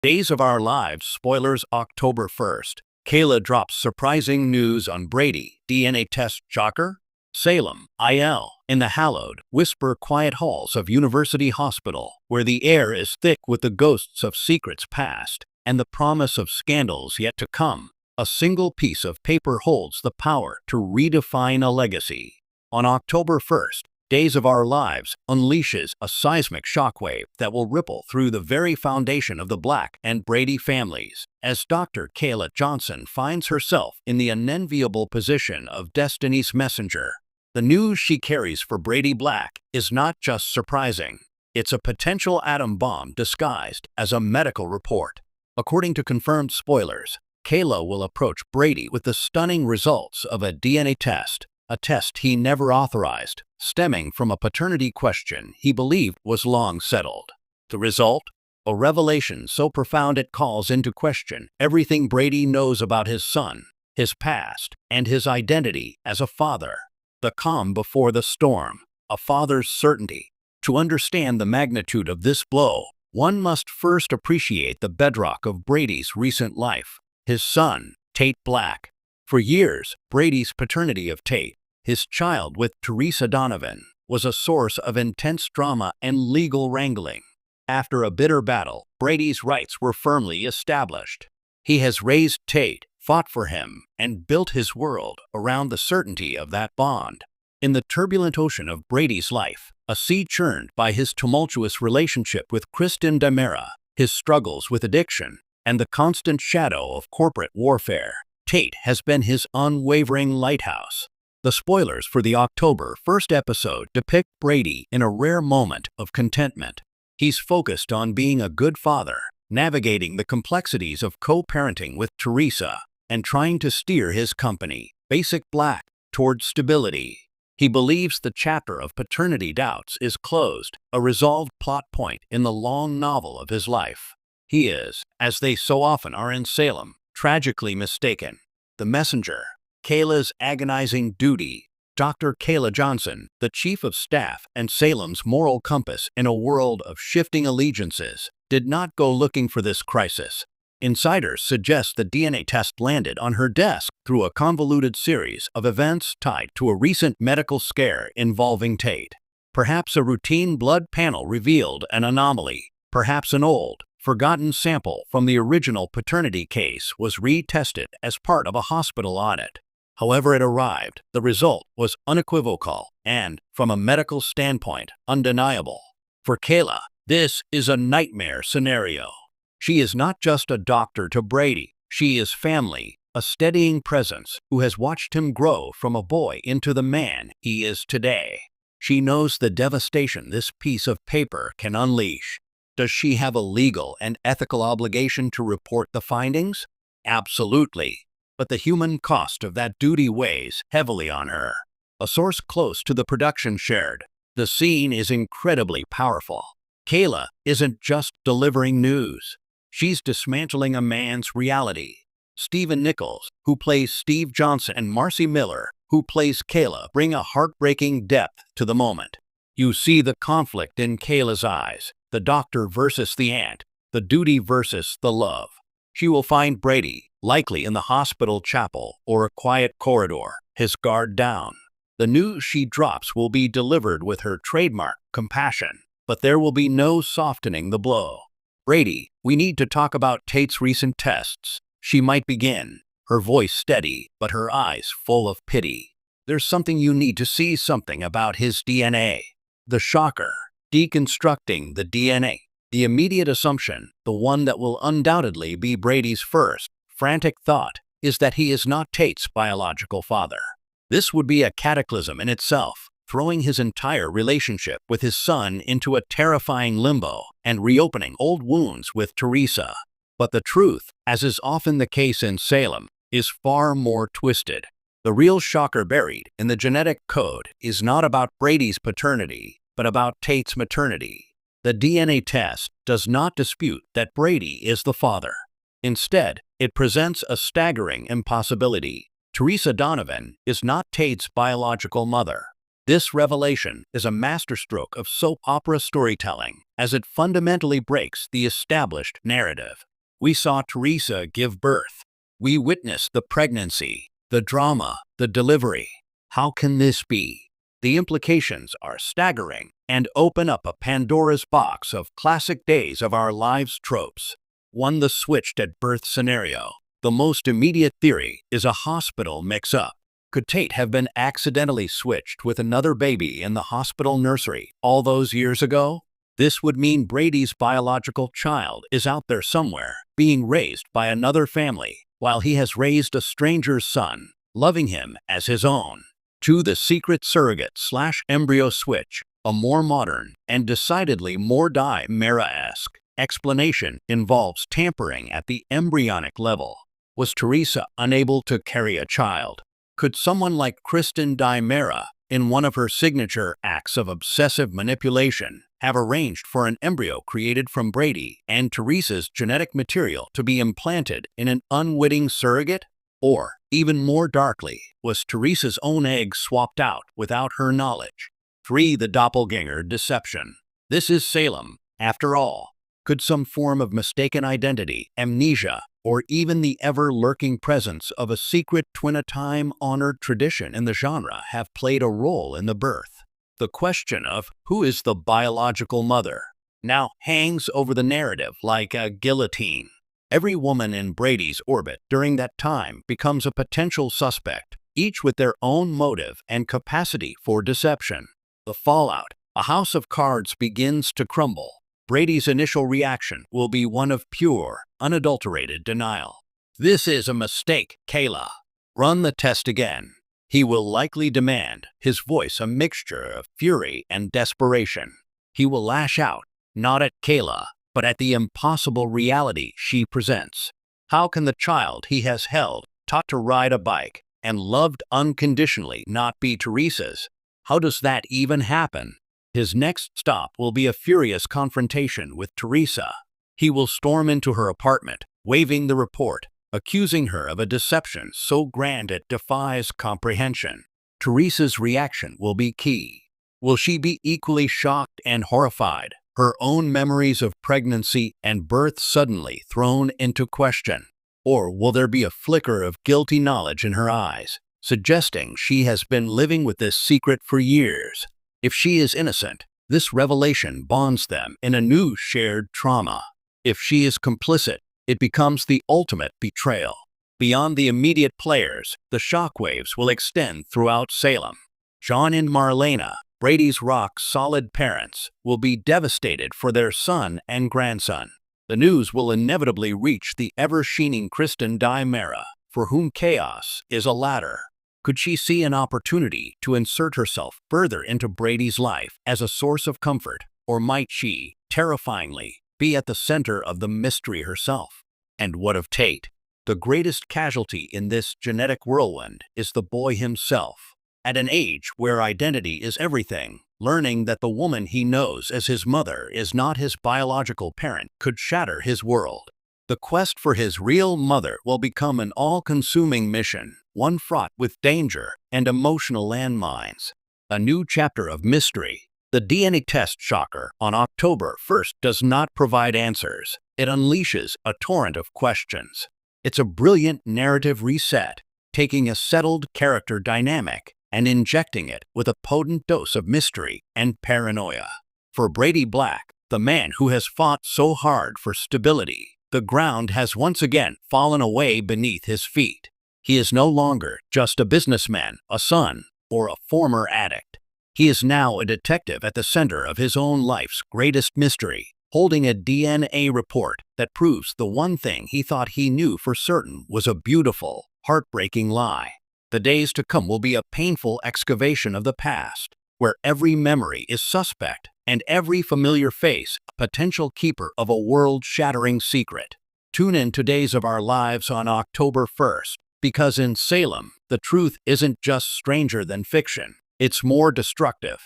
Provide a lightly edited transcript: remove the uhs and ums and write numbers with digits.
Days of Our Lives spoilers October 1st. Kayla drops surprising news on Brady. DNA test shocker? Salem, IL. In the hallowed, whisper quiet halls of University Hospital, where the air is thick with the ghosts of secrets past and the promise of scandals yet to come, a single piece of paper holds the power to redefine a legacy. On October 1st, Days of Our Lives unleashes a seismic shockwave that will ripple through the very foundation of the Black and Brady families, as Dr. Kayla Johnson finds herself in the unenviable position of Destiny's messenger. The news she carries for Brady Black is not just surprising. It's a potential atom bomb disguised as a medical report. According to confirmed spoilers, Kayla will approach Brady with the stunning results of a DNA test, a test he never authorized, stemming from a paternity question he believed was long settled. The result? A revelation so profound it calls into question everything Brady knows about his son, his past, and his identity as a father. The calm before the storm, a father's certainty. To understand the magnitude of this blow, one must first appreciate the bedrock of Brady's recent life, his son, Tate Black. For years, Brady's paternity of Tate, his child with Teresa Donovan, was a source of intense drama and legal wrangling. After a bitter battle, Brady's rights were firmly established. He has raised Tate, fought for him, and built his world around the certainty of that bond. In the turbulent ocean of Brady's life, a sea churned by his tumultuous relationship with Kristen Demera, his struggles with addiction, and the constant shadow of corporate warfare, Tate has been his unwavering lighthouse. The spoilers for the October 1st episode depict Brady in a rare moment of contentment. He's focused on being a good father, navigating the complexities of co-parenting with Teresa, and trying to steer his company, Basic Black, toward stability. He believes the chapter of paternity doubts is closed, a resolved plot point in the long novel of his life. He is, as they so often are in Salem, tragically mistaken. The messenger, Kayla's agonizing duty. Dr. Kayla Johnson, the chief of staff and Salem's moral compass in a world of shifting allegiances, did not go looking for this crisis. Insiders suggest the DNA test landed on her desk through a convoluted series of events tied to a recent medical scare involving Tate. Perhaps a routine blood panel revealed an anomaly. Perhaps an old, forgotten sample from the original paternity case was retested as part of a hospital audit. However it arrived, the result was unequivocal and, from a medical standpoint, undeniable. For Kayla, this is a nightmare scenario. She is not just a doctor to Brady, she is family, a steadying presence who has watched him grow from a boy into the man he is today. She knows the devastation this piece of paper can unleash. Does she have a legal and ethical obligation to report the findings? Absolutely. But the human cost of that duty weighs heavily on her. A source close to the production shared, the scene is incredibly powerful. Kayla isn't just delivering news. She's dismantling a man's reality. Stephen Nichols, who plays Steve Johnson, and Marcy Miller, who plays Kayla, bring a heartbreaking depth to the moment. You see the conflict in Kayla's eyes, the doctor versus the aunt, the duty versus the love. She will find Brady, likely in the hospital chapel or a quiet corridor, his guard down. The news she drops will be delivered with her trademark compassion, but there will be no softening the blow. Brady, we need to talk about Tate's recent tests. She might begin, her voice steady, but her eyes full of pity. There's something you need to see, something about his DNA. The shocker, deconstructing the DNA. The immediate assumption, the one that will undoubtedly be Brady's first, frantic thought, is that he is not Tate's biological father. This would be a cataclysm in itself, throwing his entire relationship with his son into a terrifying limbo and reopening old wounds with Teresa. But the truth, as is often the case in Salem, is far more twisted. The real shocker buried in the genetic code is not about Brady's paternity, but about Tate's maternity. The DNA test does not dispute that Brady is the father. Instead, it presents a staggering impossibility. Teresa Donovan is not Tate's biological mother. This revelation is a masterstroke of soap opera storytelling, as it fundamentally breaks the established narrative. We saw Teresa give birth. We witnessed the pregnancy, the drama, the delivery. How can this be? The implications are staggering and open up a Pandora's box of classic days of our lives tropes. 1. The switched at birth scenario. The most immediate theory is a hospital mix-up. Could Tate have been accidentally switched with another baby in the hospital nursery all those years ago? This would mean Brady's biological child is out there somewhere, being raised by another family, while he has raised a stranger's son, loving him as his own. 2. The secret surrogate/embryo switch. A more modern and decidedly more Mera-esque explanation involves tampering at the embryonic level. Was Teresa unable to carry a child? Could someone like Kristen Mera, in one of her signature acts of obsessive manipulation, have arranged for an embryo created from Brady and Teresa's genetic material to be implanted in an unwitting surrogate? Or, even more darkly, was Teresa's own egg swapped out without her knowledge? 3. The doppelganger deception. This is Salem, after all. Could some form of mistaken identity, amnesia, or even the ever-lurking presence of a secret twin-a-time-honored tradition in the genre have played a role in the birth? The question of who is the biological mother now hangs over the narrative like a guillotine. Every woman in Brady's orbit during that time becomes a potential suspect, each with their own motive and capacity for deception. The fallout. A house of cards begins to crumble. Brady's initial reaction will be one of pure, unadulterated denial. This is a mistake, Kayla. Run the test again. He will likely demand, his voice a mixture of fury and desperation. He will lash out, not at Kayla, but at the impossible reality she presents. How can the child he has held, taught to ride a bike, and loved unconditionally not be Teresa's? How does that even happen? His next stop will be a furious confrontation with Teresa. He will storm into her apartment, waving the report, accusing her of a deception so grand it defies comprehension. Teresa's reaction will be key. Will she be equally shocked and horrified, her own memories of pregnancy and birth suddenly thrown into question? Or will there be a flicker of guilty knowledge in her eyes, suggesting she has been living with this secret for years? If she is innocent, this revelation bonds them in a new shared trauma. If she is complicit, it becomes the ultimate betrayal. Beyond the immediate players, the shockwaves will extend throughout Salem. John and Marlena, Brady's rock-solid parents, will be devastated for their son and grandson. The news will inevitably reach the ever-sheening Kristen Mera, for whom chaos is a ladder. Could she see an opportunity to insert herself further into Brady's life as a source of comfort, or might she, terrifyingly, be at the center of the mystery herself? And what of Tate? The greatest casualty in this genetic whirlwind is the boy himself. At an age where identity is everything, learning that the woman he knows as his mother is not his biological parent could shatter his world. The quest for his real mother will become an all-consuming mission, one fraught with danger and emotional landmines. A new chapter of mystery. The DNA test shocker on October 1st does not provide answers. It unleashes a torrent of questions. It's a brilliant narrative reset, taking a settled character dynamic and injecting it with a potent dose of mystery and paranoia. For Brady Black, the man who has fought so hard for stability, the ground has once again fallen away beneath his feet. He is no longer just a businessman, a son, or a former addict. He is now a detective at the center of his own life's greatest mystery, holding a DNA report that proves the one thing he thought he knew for certain was a beautiful, heartbreaking lie. The days to come will be a painful excavation of the past, where every memory is suspect and every familiar face a potential keeper of a world-shattering secret. Tune in to Days of Our Lives on October 1st, because in Salem, the truth isn't just stranger than fiction, it's more destructive.